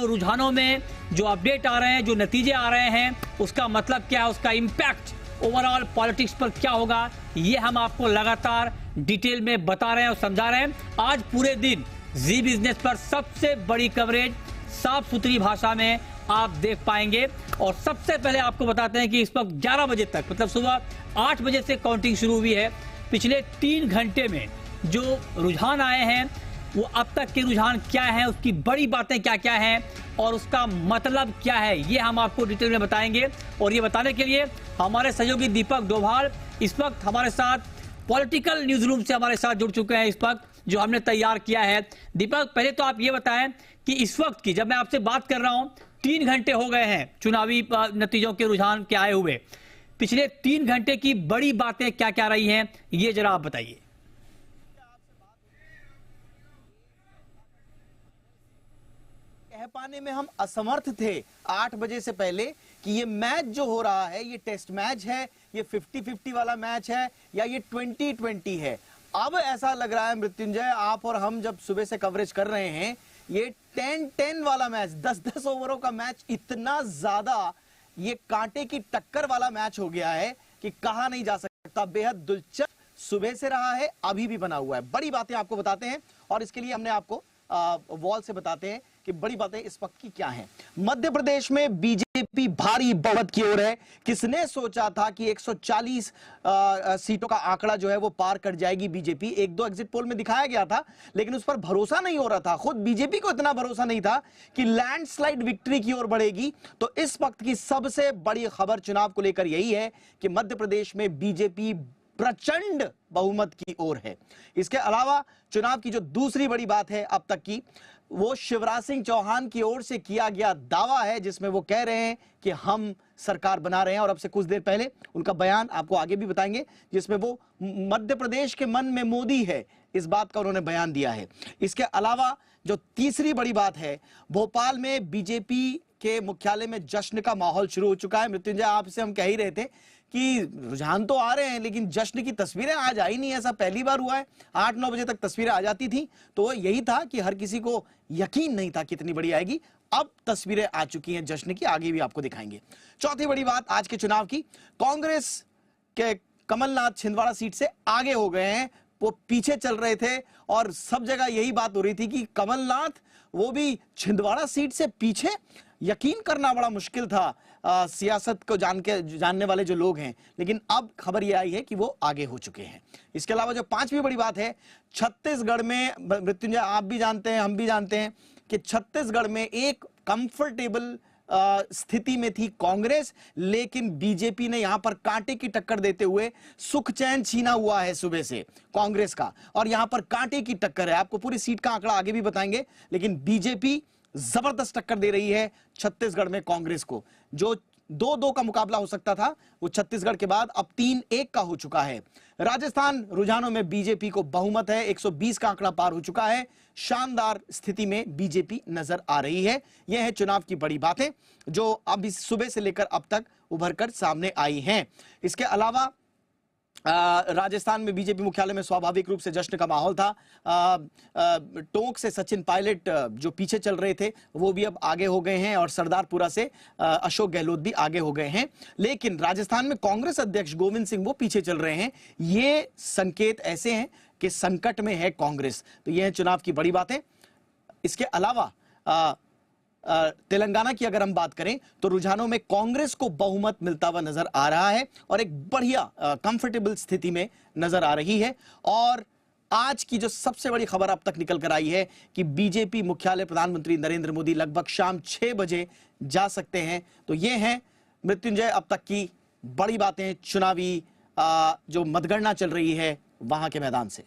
रुझानों में जो अपडेट आ रहे हैं, जो नतीजे आ रहे हैं, उसका मतलब क्या है, उसका इम्पैक्ट ओवरऑल पॉलिटिक्स पर क्या होगा, ये हम आपको लगातार डिटेल में बता रहे हैं और समझा रहे हैं। आज पूरे दिन जी बिजनेस पर सबसे बड़ी कवरेज साफ सुथरी भाषा में आप देख पाएंगे। और सबसे पहले आपको बताते हैं कि इस वक्त 11 बजे तक, मतलब सुबह 8 बजे से काउंटिंग शुरू हुई है। पिछले 3 घंटे में जो रुझान आए हैं वो अब तक के रुझान क्या है, उसकी बड़ी बातें क्या क्या हैं और उसका मतलब क्या है, ये हम आपको डिटेल में बताएंगे। और ये बताने के लिए हमारे सहयोगी दीपक डोभाल इस वक्त हमारे साथ पॉलिटिकल न्यूज रूम से हमारे साथ जुड़ चुके हैं, इस वक्त जो हमने तैयार किया है। दीपक, पहले तो आप ये बताएं कि इस वक्त की जब मैं आपसे बात कर रहा हूं 3 घंटे हो गए हैं चुनावी नतीजों के रुझान के आए हुए, पिछले 3 घंटे की बड़ी बातें क्या क्या रही हैं, ये जरा आप बताइए। कह पाने में हम असमर्थ थे 8 बजे से पहले कि ये मैच जो हो रहा है ये टेस्ट मैच है, ये 50-50 वाला मैच है या ये 20-20 है। अब ऐसा लग रहा है मृत्युंजय, आप और हम जब सुबह से कवरेज कर रहे हैं, ये 10-10 वाला मैच, 10-10 ओवरों का मैच, इतना ज्यादा ये कांटे की टक्कर वाला मैच हो गया है कि कहा नहीं जा सकता। बेहद दिलचस्प सुबह से रहा है, अभी भी बना हुआ है। बड़ी बातें आपको बताते हैं और इसके लिए हमने आपको वॉल से बताते हैं कि बड़ी बातें इस वक्त की क्या हैं। मध्य प्रदेश में बीजेपी भारी बढ़त की ओर है। किसने सोचा था कि 140 सीटों का आंकड़ा जो है वो पार कर जाएगी बीजेपी। 1-2 एग्जिट पोल में दिखाया गया था, लेकिन उस पर भरोसा नहीं हो रहा था। खुद बीजेपी को इतना भरोसा नहीं था कि लैंडस्लाइड विक्ट्री की ओर बढ़ेगी। तो इस वक्त की सबसे बड़ी खबर चुनाव को लेकर यही है कि मध्य प्रदेश में बीजेपी प्रचंड बहुमत की ओर है। इसके अलावा चुनाव की जो दूसरी बड़ी बात है अब तक की, वो शिवराज सिंह चौहान की ओर से किया गया दावा है, जिसमें वो कह रहे हैं कि हम सरकार बना रहे हैं। और अब से कुछ देर पहले उनका बयान आपको आगे भी बताएंगे, जिसमें वो मध्य प्रदेश के मन में मोदी है, इस बात का उन्होंने बयान दिया है। इसके अलावा जो तीसरी बड़ी बात है, भोपाल में बीजेपी के मुख्यालय में जश्न का माहौल शुरू हो चुका है। मृत्युंजय, आपसे हम कह ही रहे थे कि रुझान तो आ रहे हैं लेकिन जश्न की तस्वीरें आज आई नहीं। ऐसा पहली बार हुआ है। 8-9 बजे तक तस्वीरें आ जाती थी तो यही था कि हर किसी को यकीन नहीं था कितनी बड़ी आएगी। अब तस्वीरें आ चुकी हैं जश्न की, आगे भी आपको दिखाएंगे। चौथी बड़ी बात आज के चुनाव की, कांग्रेस के कमलनाथ छिंदवाड़ा सीट से आगे हो गए हैं। वो पीछे चल रहे थे और सब जगह यही बात हो रही थी कि कमलनाथ वो भी छिंदवाड़ा सीट से पीछे। यकीन करना बड़ा मुश्किल था सियासत को जानने वाले जो लोग हैं, लेकिन अब खबर यह आई है कि वो आगे हो चुके हैं। इसके अलावा जो पांचवी बड़ी बात है, छत्तीसगढ़ में, मृत्युंजय आप भी जानते हैं, हम भी जानते हैं कि छत्तीसगढ़ में एक कंफर्टेबल स्थिति में थी कांग्रेस, लेकिन बीजेपी ने यहां पर कांटे की टक्कर देते हुए सुख चैन छीना हुआ है सुबह से कांग्रेस का। और यहां पर कांटे की टक्कर है। आपको पूरी सीट का आंकड़ा आगे भी बताएंगे, लेकिन बीजेपी जबरदस्त टक्कर दे रही है छत्तीसगढ़ में कांग्रेस को। जो 2-2 का मुकाबला हो सकता था वो छत्तीसगढ़ के बाद अब 3-1 का हो चुका है। राजस्थान रुझानों में बीजेपी को बहुमत है, 120 का आंकड़ा पार हो चुका है। शानदार स्थिति में बीजेपी नजर आ रही है। यह है चुनाव की बड़ी बातें जो अब इस सुबह से लेकर अब तक उभरकर सामने आई हैं। इसके अलावा राजस्थान में बीजेपी मुख्यालय में स्वाभाविक रूप से जश्न का माहौल था। टोंक से सचिन पायलट जो पीछे चल रहे थे वो भी अब आगे हो गए हैं और सरदारपुरा से अशोक गहलोत भी आगे हो गए हैं। लेकिन राजस्थान में कांग्रेस अध्यक्ष गोविंद सिंह वो पीछे चल रहे हैं। ये संकेत ऐसे हैं कि संकट में है कांग्रेस। तो यह है चुनाव की बड़ी बातें। इसके अलावा तेलंगाना की अगर हम बात करें तो रुझानों में कांग्रेस को बहुमत मिलता हुआ नजर आ रहा है और एक बढ़िया कंफर्टेबल स्थिति में नजर आ रही है। और आज की जो सबसे बड़ी खबर अब तक निकल कर आई है कि बीजेपी मुख्यालय प्रधानमंत्री नरेंद्र मोदी लगभग शाम 6 बजे जा सकते हैं। तो ये है मृत्युंजय अब तक की बड़ी बातें चुनावी जो मतगणना चल रही है वहां के मैदान से।